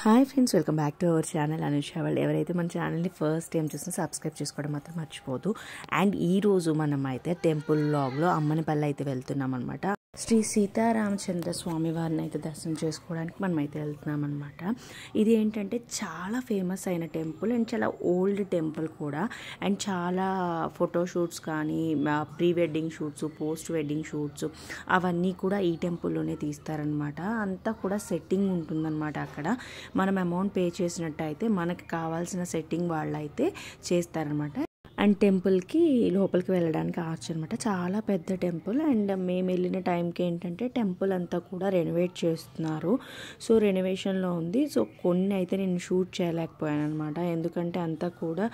Hi friends, welcome back to our channel Anusha world. ఎవరైతే మన ఛానల్ని ఫస్ట్ టైం చూసినా సబ్స్క్రైబ్ చేసుకోవడం మాత్రం మర్చిపోదు. అండ్ ఈరోజు మనం అయితే టెంపుల్ వ్లాగ్లో అమ్మనిపల్లి అయితే వెళ్తున్నాం అనమాట. శ్రీ సీతారామచంద్ర స్వామి వారిని అయితే దర్శనం చేసుకోవడానికి మనం అయితే వెళ్తున్నాం అనమాట. ఇది ఏంటంటే చాలా ఫేమస్ అయిన టెంపుల్ అండ్ చాలా ఓల్డ్ టెంపుల్ కూడా. అండ్ చాలా ఫోటోషూట్స్ కానీ pre wedding shoots, post wedding shoots అవన్నీ కూడా ఈ టెంపుల్లోనే తీస్తారనమాట. అంతా కూడా సెట్టింగ్ ఉంటుందన్నమాట. అక్కడ మనం అమౌంట్ పే చేసినట్టయితే మనకి కావాల్సిన సెట్టింగ్ వాళ్ళు అయితే చేస్తారనమాట. అండ్ టెంపుల్కి లోపలికి వెళ్ళడానికి ఆర్చ్ అనమాట. చాలా పెద్ద టెంపుల్. అండ్ మేము వెళ్ళిన టైంకి ఏంటంటే టెంపుల్ అంతా కూడా రెనోవేట్ చేస్తున్నారు. సో రెనోవేషన్లో ఉంది. సో కొన్ని అయితే నేను షూట్ చేయలేకపోయాను అనమాట. ఎందుకంటే అంతా కూడా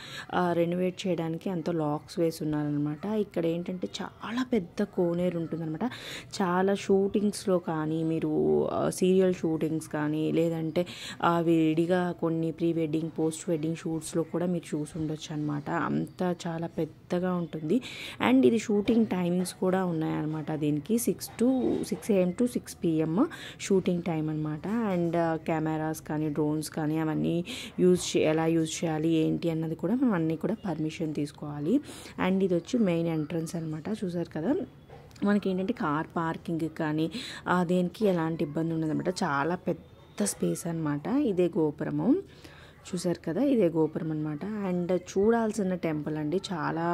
రెనోవేట్ చేయడానికి అంత లాక్స్ వేసి ఉన్నారనమాట. ఇక్కడ ఏంటంటే చాలా పెద్ద కోనేరు ఉంటుందన్నమాట. చాలా షూటింగ్స్లో కానీ మీరు సీరియల్ షూటింగ్స్ కానీ లేదంటే విడిగా కొన్ని ప్రీ వెడ్డింగ్, పోస్ట్ వెడ్డింగ్ షూట్స్లో కూడా మీరు చూసి ఉండొచ్చు అనమాట. అంత చాలా పెద్దగా ఉంటుంది. అండ్ ఇది షూటింగ్ టైమింగ్స్ కూడా ఉన్నాయన్నమాట. దీనికి 6 AM to 6 PM shooting time అనమాట. అండ్ కెమెరాస్ కానీ డ్రోన్స్ కానీ అవన్నీ ఎలా యూజ్ చేయాలి ఏంటి అన్నది కూడా మనం అన్నీ కూడా పర్మిషన్ తీసుకోవాలి. అండ్ ఇది వచ్చి మెయిన్ ఎంట్రన్స్ అనమాట. చూసారు కదా, మనకి ఏంటంటే కార్ పార్కింగ్ కానీ దేనికి ఎలాంటి ఇబ్బంది ఉండదన్నమాట. చాలా పెద్ద స్పేస్ అనమాట. ఇదే గోపురము, చూసారు కదా, ఇదే గోపురం అనమాట. అండ్ చూడాల్సిన టెంపుల్ అండి. చాలా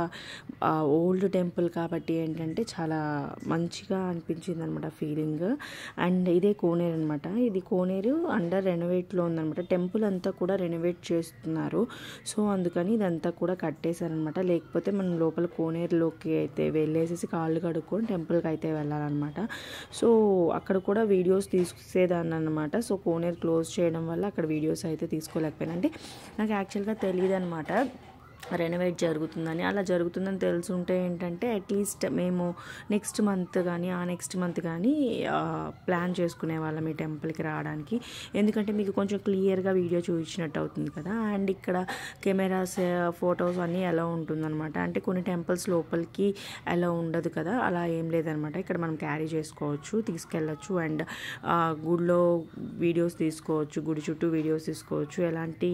ఓల్డ్ టెంపుల్ కాబట్టి ఏంటంటే చాలా మంచిగా అనిపించింది అనమాట ఫీలింగ్. అండ్ ఇదే కోనేరు అనమాట. ఇది కోనేరు అండర్ రెనోవేట్లో ఉందనమాట. టెంపుల్ అంతా కూడా రెనోవేట్ చేస్తున్నారు. సో అందుకని ఇదంతా కూడా కట్టేశారనమాట. లేకపోతే మనం లోపల కోనేరులోకి అయితే వెళ్ళేసేసి కాళ్ళు కడుక్కొని టెంపుల్కి అయితే వెళ్ళాలన్నమాట. సో అక్కడ కూడా వీడియోస్ తీసేదాన్ని అనమాట. సో కోనేరు క్లోజ్ చేయడం వల్ల అక్కడ వీడియోస్ అయితే తీసుకోలేకపోయాను. అంటే నాకు యాక్చువల్గా తెలియదు అనమాట రెనోవేట్ జరుగుతుందని. అలా జరుగుతుందని తెలుసుంటే ఏంటంటే అట్లీస్ట్ మేము నెక్స్ట్ మంత్ కానీ నెక్స్ట్ మంత్ కానీ ప్లాన్ చేసుకునే వాళ్ళం ఈ టెంపుల్కి రావడానికి. ఎందుకంటే మీకు కొంచెం క్లియర్గా వీడియో చూపించినట్టు అవుతుంది కదా. అండ్ ఇక్కడ కెమెరాస్, ఫొటోస్ అన్నీ ఎలా ఉంటుందన్నమాట. అంటే కొన్ని టెంపుల్స్ లోపలికి ఎలా ఉండదు కదా, అలా ఏం లేదనమాట. ఇక్కడ మనం క్యారీ చేసుకోవచ్చు, తీసుకెళ్ళచ్చు. అండ్ గుడిలో వీడియోస్ తీసుకోవచ్చు, గుడి చుట్టూ వీడియోస్ తీసుకోవచ్చు. ఎలాంటి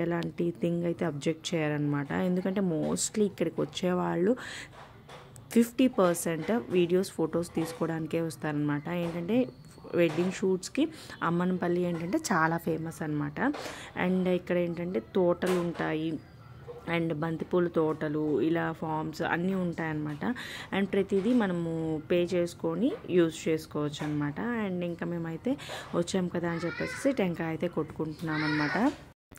ఎలాంటి అయితే అబ్జెక్ట్ చేయారనమాట. ఎందుకంటే మోస్ట్లీ ఇక్కడికి వచ్చేవాళ్ళు 50% వీడియోస్, ఫొటోస్ తీసుకోవడానికే వస్తారనమాట. ఏంటంటే వెడ్డింగ్ షూట్స్కి అమ్మనిపల్లి ఏంటంటే చాలా ఫేమస్ అనమాట. అండ్ ఇక్కడ ఏంటంటే తోటలు ఉంటాయి అండ్ బంతిపూల తోటలు, ఇలా ఫార్మ్స్ అన్నీ ఉంటాయన్నమాట. అండ్ ప్రతిదీ మనము పే చేసుకొని యూజ్ చేసుకోవచ్చు అనమాట. అండ్ ఇంకా మేమైతే వచ్చాం కదా అని చెప్పేసి టెంకాయ అయితే కొట్టుకుంటున్నాం అనమాట.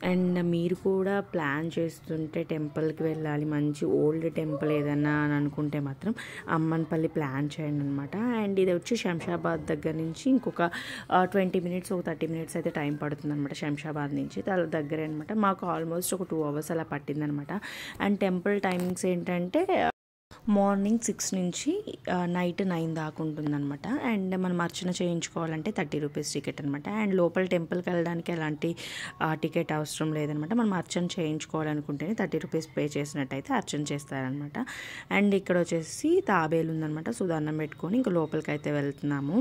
అండ్ మీరు కూడా ప్లాన్ చేస్తుంటే టెంపుల్కి వెళ్ళాలి, మంచి ఓల్డ్ టెంపుల్ ఏదన్నా అని అనుకుంటే మాత్రం అమ్మనిపల్లి ప్లాన్ చేయండి అనమాట. అండ్ ఇది వచ్చి శంషాబాద్ దగ్గర నుంచి ఇంకొక 20 minutes, ఒక 30 minutes అయితే టైం పడుతుంది అనమాట. శంషాబాద్ నుంచి దగ్గరే అనమాట. మాకు ఆల్మోస్ట్ ఒక 2 hours అలా పట్టిందనమాట. అండ్ టెంపుల్ టైమింగ్స్ ఏంటంటే మార్నింగ్ 6 నుంచి నైట్ 9 దాకా ఉంటుందన్నమాట. అండ్ మనం అర్చన చేయించుకోవాలంటే 30 rupees టికెట్ అనమాట. అండ్ లోపల టెంపుల్కి వెళ్ళడానికి ఎలాంటి టికెట్ అవసరం లేదనమాట. మనం అర్చన చేయించుకోవాలనుకుంటేనే 30 rupees పే చేసినట్టయితే అర్చన చేస్తారనమాట. అండ్ ఇక్కడ వచ్చేసి తాబేలు ఉందనమాట. సో దండం పెట్టుకొని ఇంకా లోపలికి అయితే వెళ్తున్నాము.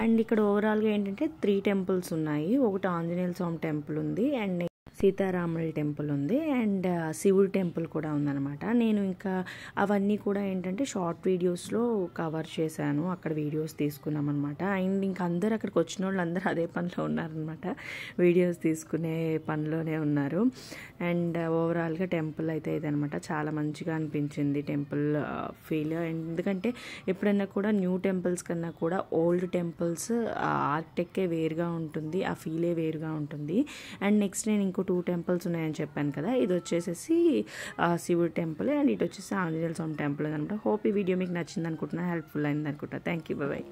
అండ్ ఇక్కడ ఓవరాల్గా ఏంటంటే 3 temples ఉన్నాయి. ఒకటి ఆంజనేయ స్వామి టెంపుల్ ఉంది, అండ్ సీతారాముల టెంపుల్ ఉంది, అండ్ శివుడి టెంపుల్ కూడా ఉందన్నమాట. నేను ఇంకా అవన్నీ కూడా ఏంటంటే షార్ట్ వీడియోస్లో కవర్ చేశాను. అక్కడ వీడియోస్ తీసుకున్నాం అనమాట. అండ్ ఇంకా అందరు అక్కడికి వచ్చిన వాళ్ళు అందరూ అదే పనిలో ఉన్నారనమాట, వీడియోస్ తీసుకునే పనిలోనే ఉన్నారు. అండ్ ఓవరాల్గా టెంపుల్ అయితే ఇదనమాట. చాలా మంచిగా అనిపించింది టెంపుల్ ఫీల్. ఎందుకంటే ఎప్పుడైనా కూడా న్యూ టెంపుల్స్ కన్నా కూడా ఓల్డ్ టెంపుల్స్ ఆర్కిటెక్టే వేరుగా ఉంటుంది, ఆ ఫీలే వేరుగా ఉంటుంది. అండ్ నెక్స్ట్ నేను ఇంకో 2 temples ఉన్నాయని చెప్పాను కదా. ఇది వచ్చేసేసి శివుడి టెంపుల్, అండ్ ఇటు వచ్చేసి ఆంజనేయ స్వామి టెంపుల్ అనమాట. హోప్ ఈ వీడియో మీకు నచ్చింది అనుకుంటున్నా, హెల్ప్ఫుల్ అయింది అనుకుంటా. Thank you, bye.